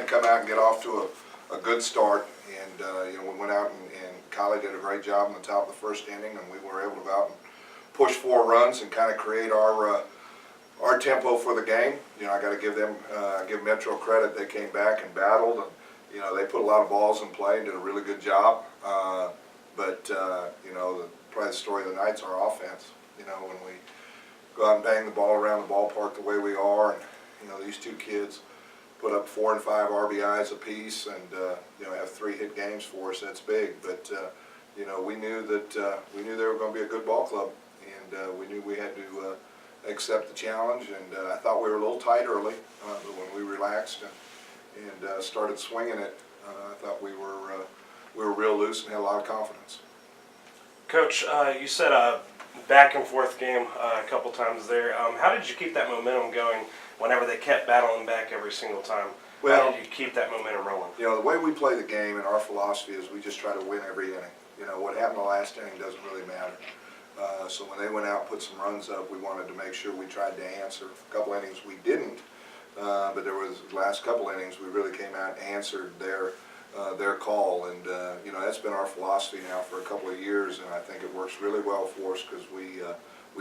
had to come out and get off to a good start, and we went out and Kylie did a great job in the top of the first inning, and we were able to go out and push 4 runs and kind of create our tempo for the game. I got to give Metro credit. They came back and battled, and they put a lot of balls in play and did a really good job. But probably the story of the night's our offense. When we go out and bang the ball around the ballpark the way we are, and these 2 kids put up 4 and 5 RBIs apiece, and have 3 hit games for us. That's big. But we knew they were going to be a good ball club, and we knew we had to accept the challenge. And I thought we were a little tight early, but when we relaxed and started swinging it, I thought we were real loose and had a lot of confidence. Coach, you said a back and forth game a couple times there. How did you keep that momentum going whenever they kept battling back every single time? Well, how did you keep that momentum rolling? The way we play the game and our philosophy is we just try to win every inning. What happened the last inning doesn't really matter. So when they went out and put some runs up, we wanted to make sure we tried to answer. A couple innings we didn't, but there was the last couple innings we really came out and answered their call, and that's been our philosophy now for a couple of years, and I think it works really well for us because we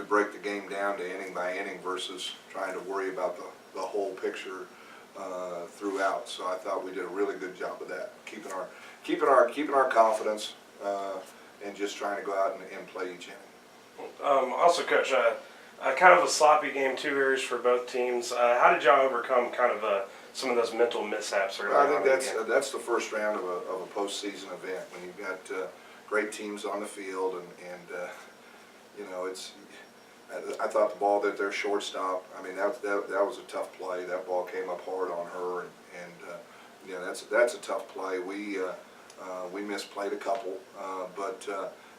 break the game down to inning by inning versus trying to worry about the whole picture throughout. So I thought we did a really good job of that, keeping our confidence and just trying to go out and play each inning. Also, Coach, kind of a sloppy game, 2 errors for both teams. How did y'all overcome kind of some of those mental mishaps early on? I think that's the first round of a postseason event when you've got great teams on the field, and I thought the ball that their shortstop. I mean that was a tough play. That ball came up hard on her, and that's a tough play. We misplayed a couple, but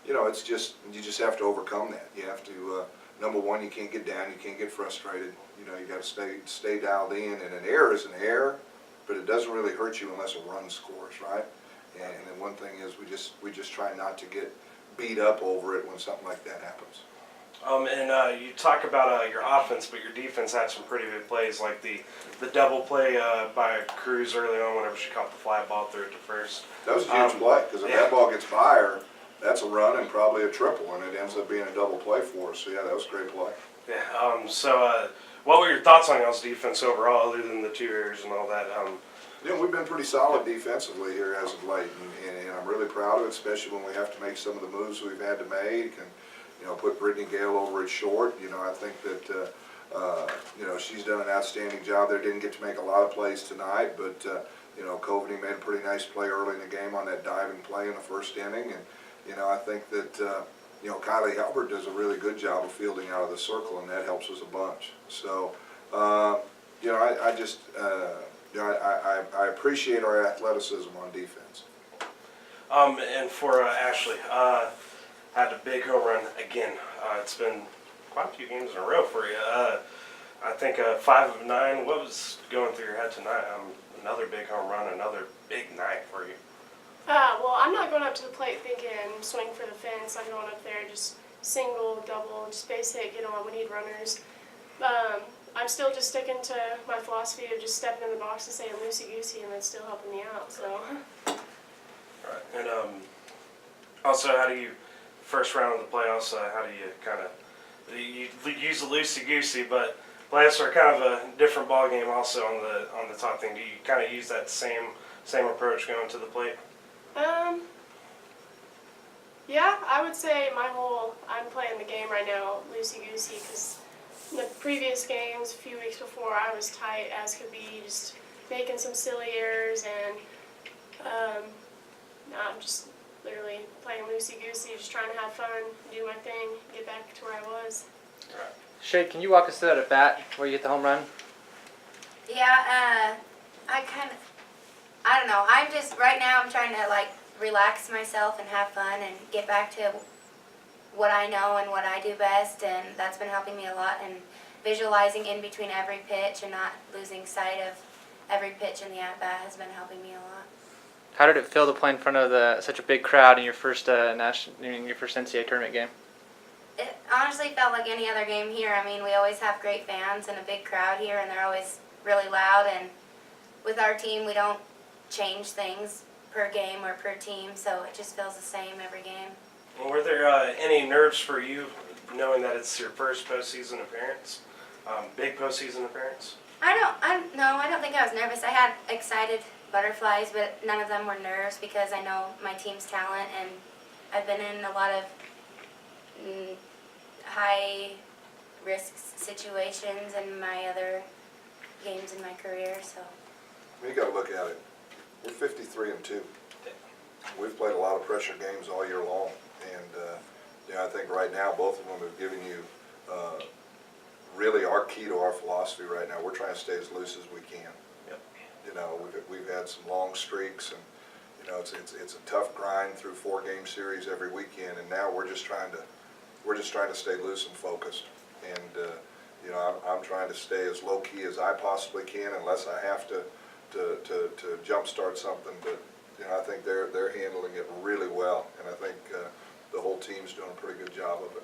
it's just you just have to overcome that. You have to. Number one, you can't get down, you can't get frustrated. You got to stay dialed in, and an error is an error, but it doesn't really hurt you unless a run scores, right? And then one thing is we just try not to get beat up over it when something like that happens. And you talk about your offense, but your defense had some pretty big plays, like the double play by Cruz early on whenever she caught the fly ball through it to first. That was a huge play, because if that ball gets by her, that's a run and probably a triple, and it ends up being a double play for us. So yeah, that was a great play. Yeah. What were your thoughts on y'all's defense overall, other than the 2 errors and all that? We've been pretty solid defensively here as of late, and I'm really proud of it, especially when we have to make some of the moves we've had to make, and put Brittany Gale over at short. I think that she's done an outstanding job there. Didn't get to make a lot of plays tonight, but Coveney made a pretty nice play early in the game on that diving play in the first inning, and I think that Kylie Halbert does a really good job of fielding out of the circle, and that helps us a bunch. So I just I appreciate our athleticism on defense. And for Ashley, had a big home run again. It's been quite a few games in a row for you. I think 5 of 9. What was going through your head tonight? Another big home run, another big night for you. Well, I'm not going up to the plate thinking swing for the fence. I'm going up there just single, double, just base hit, get on. We need runners. I'm still just sticking to my philosophy of just stepping in the box and saying loosey-goosey, and that's still helping me out. So. All right. And also, how do you, first round of the playoffs, how do you kind of, you use the loosey-goosey, but playoffs are kind of a different ball game also on the top thing. Do you kind of use that same approach going to the plate? Yeah, I would say I'm playing the game right now loosey-goosey, because in the previous games, a few weeks before, I was tight as could be, just making some silly errors, and now I'm just literally playing loosey-goosey, just trying to have fun, do my thing, get back to where I was. All right. Shay, can you walk us through that at bat where you hit the home run? Yeah, I don't know. I'm just, right now I'm trying to relax myself and have fun and get back to what I know and what I do best, and that's been helping me a lot, and visualizing in between every pitch and not losing sight of every pitch in the at-bat has been helping me a lot. How did it feel to play in front of such a big crowd in your first NCAA tournament game? It honestly felt like any other game here. I mean, we always have great fans and a big crowd here, and they're always really loud, and with our team, we don't change things per game or per team, so it just feels the same every game. Well, were there any nerves for you knowing that it's your first postseason appearance, big postseason appearance? I don't think I was nervous. I had excited butterflies, but none of them were nerves because I know my team's talent, and I've been in a lot of high risk situations in my other games in my career. So You got to look at it. We're 53-2. We've played a lot of pressure games all year long, and I think right now both of them have given you really our key to our philosophy right now. We're trying to stay as loose as we can. Yep. We've had some long streaks, and it's a tough grind through 4-game series every weekend, and now we're just trying to stay loose and focused. And I'm trying to stay as low key as I possibly can, unless I have to jumpstart something. But I think they're handling it really well, and I think the whole team's doing a pretty good job of it.